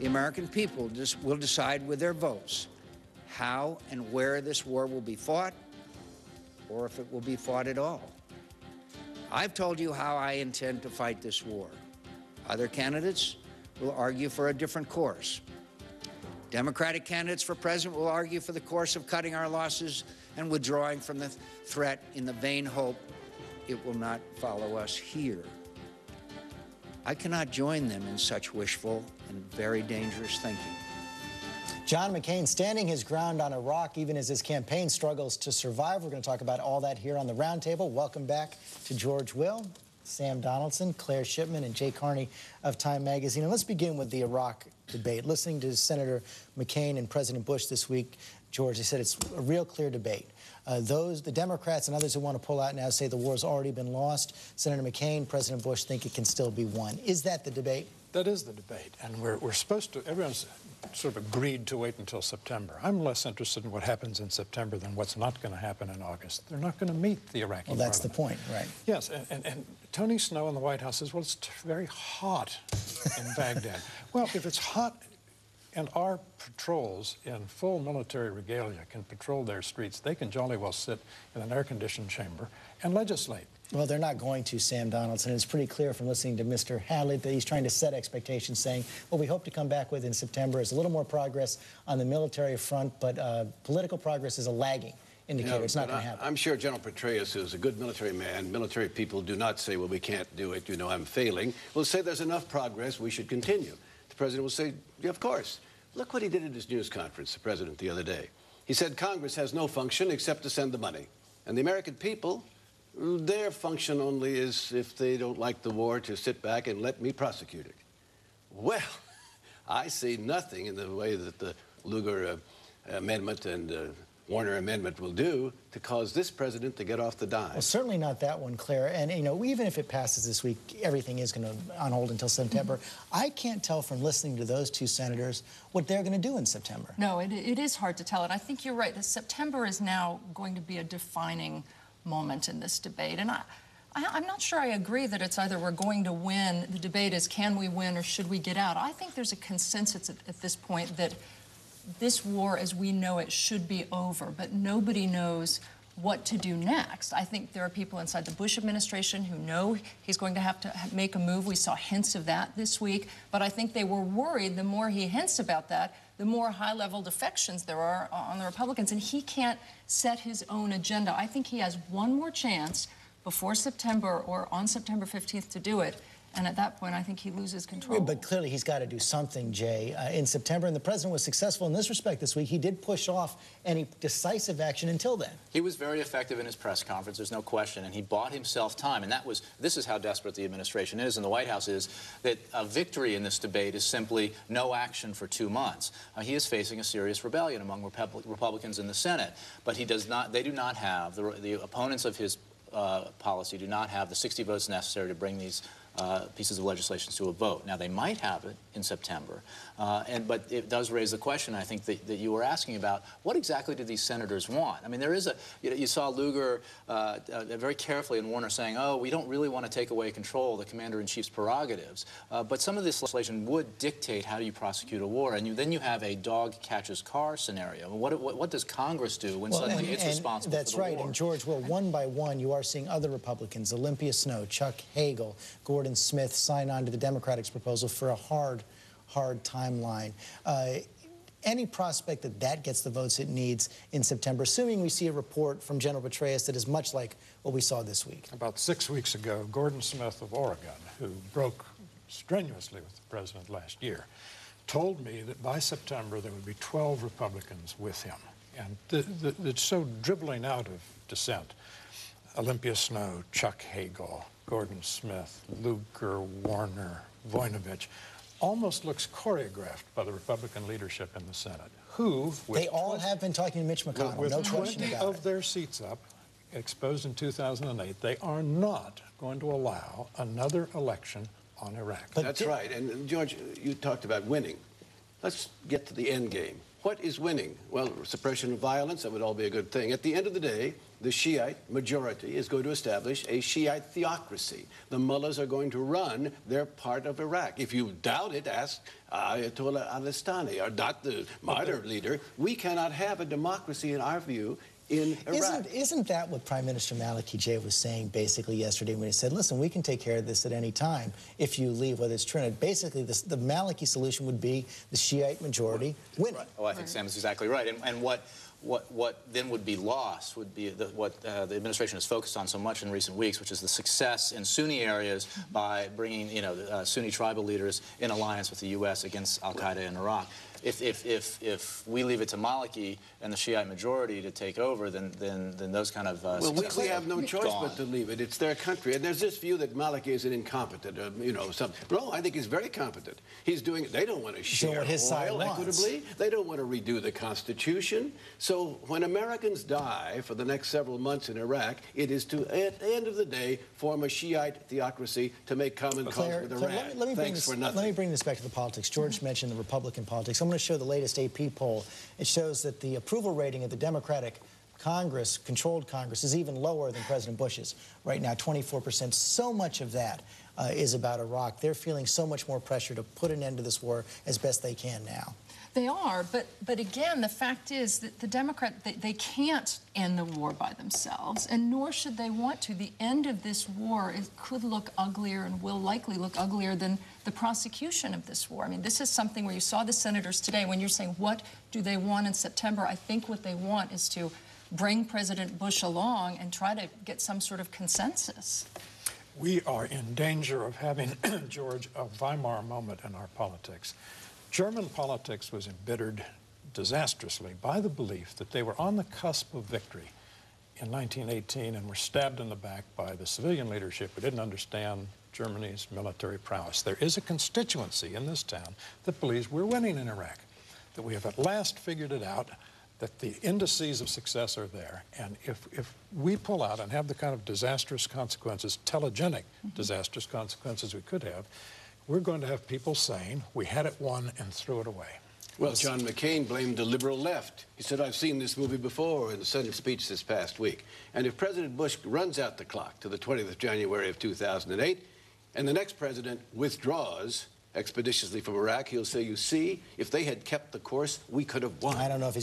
The American people will decide with their votes how and where this war will be fought, or if it will be fought at all. I've told you how I intend to fight this war. Other candidates will argue for a different course. Democratic candidates for president will argue for the course of cutting our losses and withdrawing from the threat in the vain hope it will not follow us here. I cannot join them in such wishful and very dangerous thinking. John McCain standing his ground on Iraq even as his campaign struggles to survive. We're going to talk about all that here on the Roundtable. Welcome back to George Will, Sam Donaldson, Claire Shipman, and Jay+Carney of Time Magazine. And let's begin with the Iraq debate. Listening to Senator McCain and President Bush this week, George, they said it's a real clear debate. The Democrats and others who want to pull out now say the war's already been lost. Senator McCain, President Bush think it can still be won. Is that the debate? That is the debate, and we're supposed to, everyone's sort of agreed to wait until September. I'm less interested in what happens in September than what's not going to happen in August. They're not going to meet the Iraqi Well, that's parliament. the point, right? Yes, and Tony Snow in the White House says, well, it's very hot in Baghdad. Well, if it's hot and our patrols in full military regalia can patrol their streets, they can jolly well sit in an air-conditioned chamber and legislate. Well, they're not going to, Sam Donaldson. It's pretty clear from listening to Mr. Hadley that he's trying to set expectations, saying, what we hope to come back with in September is a little more progress on the military front, but political progress is a lagging indicator. No, it's not going to happen. I'm sure General Petraeus is a good military man. Military people do not say, well, we can't do it, you know, I'm failing. We'll say there's enough progress, we should continue. The president will say, yeah, of course. Look what he did at his news conference, the president, the other day. He said Congress has no function except to send the money. And the American people, their function only is, if they don't like the war, to sit back and let me prosecute it. Well, I see nothing in the way that the Lugar Amendment and Warner Amendment will do to cause this president to get off the dime. Well, certainly not that one, Claire. And, you know, even if it passes this week, everything is going to on hold until September. I can't tell from listening to those two senators what they're going to do in September. No, it is hard to tell. And I think you're right. September is now going to be a defining moment in this debate. And I'm not sure I agree that it's either we're going to win. The debate is, can we win or should we get out? I think there's a consensus at this point that this war as we know it should be over, but nobody knows what to do next. I think there are people inside the Bush administration who know he's going to have to make a move. We saw hints of that this week, but I think they were worried the more he hints about that, the more high-level defections there are on the Republicans, and he can't set his own agenda. I think he has one more chance before September or on September 15th to do it. And at that point, I think he loses control. But clearly, he's got to do something, Jay, in September. And the president was successful in this respect this week. He did push off any decisive action until then. He was very effective in his press conference, there's no question, and he bought himself time. And this is how desperate the administration is, and the White House is, that a victory in this debate is simply no action for 2 months. He is facing a serious rebellion among Republicans in the Senate, but he does not, they do not have, the opponents of his policy do not have the 60 votes necessary to bring these pieces of legislation to a vote. Now, they might have it in September, but it does raise the question, I think, that you were asking about, what exactly do these senators want? I mean, there is a, you saw Lugar very carefully in Warner saying, oh, we don't really want to take away control of the commander-in-chief's prerogatives, but some of this legislation would dictate how do you prosecute a war, and then you have a dog catches car scenario. What does Congress do when suddenly it's responsible for the war? That's right, and George, well, one by one, you are seeing other Republicans, Olympia Snowe, Chuck Hagel, Gordon Smith, sign on to the Democrats' proposal for a hard timeline. Any prospect that that gets the votes it needs in September, assuming we see a report from General Petraeus that is much like what we saw this week? About 6 weeks ago, Gordon Smith of Oregon, who broke strenuously with the president last year, told me that by September there would be 12 Republicans with him. And it's so dribbling out of dissent. Olympia Snowe, Chuck Hagel, Gordon Smith, Lugar, Warner, Voinovich, almost looks choreographed by the Republican leadership in the Senate, who... They all have been talking to Mitch McConnell, with no question 20 about of their seats up, exposed in 2008, they are not going to allow another election on Iraq. But that's right. And, George, you talked about winning. Let's get to the end game. What is winning? Well, suppression of violence, that would all be a good thing. At the end of the day, the Shiite majority is going to establish a Shiite theocracy. The mullahs are going to run their part of Iraq. If you doubt it, ask Ayatollah al-Sistani, or not the martyr leader. We cannot have a democracy, in our view, in Iraq. Isn't that what Prime Minister Maliki Jay was saying basically yesterday when he said, listen, we can take care of this at any time if you leave, whether it's Trinidad. Basically, the Maliki solution would be the Shiite majority winning. Right. Oh, I think Sam is exactly right. And what then would be lost would be what the administration has focused on so much in recent weeks, which is the success in Sunni areas by bringing, Sunni tribal leaders in alliance with the U.S. against al-Qaeda in Iraq. If we leave it to Maliki and the Shiite majority to take over, then those kind of well, we have no choice but to leave it. It's their country, and there's this view that Maliki is an incompetent, something. No, I think he's very competent. He's doing. They don't want to share oil equitably. They don't want to redo the Constitution. So when Americans die for the next several months in Iraq, it is to, at the end of the day, form a Shiite theocracy to make common cause with Iran. Let me bring this back to the politics. George mentioned the Republican politics. I'm going to show the latest AP poll. It shows that the approval rating of the Democratic Congress, controlled Congress, is even lower than President Bush's. Right now, 24%. So much of that is about Iraq. They're feeling so much more pressure to put an end to this war as best they can now. They are, but again, the fact is that the Democrats, they can't end the war by themselves, and nor should they want to. The end of this war could look uglier and will likely look uglier than the prosecution of this war. I mean, this is something where you saw the senators today, when you're saying, what do they want in September? I think what they want is to bring President Bush along and try to get some sort of consensus. We are in danger of having, George, a Weimar moment in our politics. German politics was embittered disastrously by the belief that they were on the cusp of victory in 1918 and were stabbed in the back by the civilian leadership who didn't understand Germany's military prowess. There is a constituency in this town that believes we're winning in Iraq, that we have at last figured it out, that the indices of success are there. And if we pull out and have the kind of disastrous consequences, telegenic disastrous consequences we could have, we're going to have people saying, we had it won and threw it away. Well, John McCain blamed the liberal left. He said, I've seen this movie before in the Senate speech this past week. And if President Bush runs out the clock to the 20th of January of 2008, and the next president withdraws expeditiously from Iraq, he'll say, you see, if they had kept the course, we could have won. I don't know if he's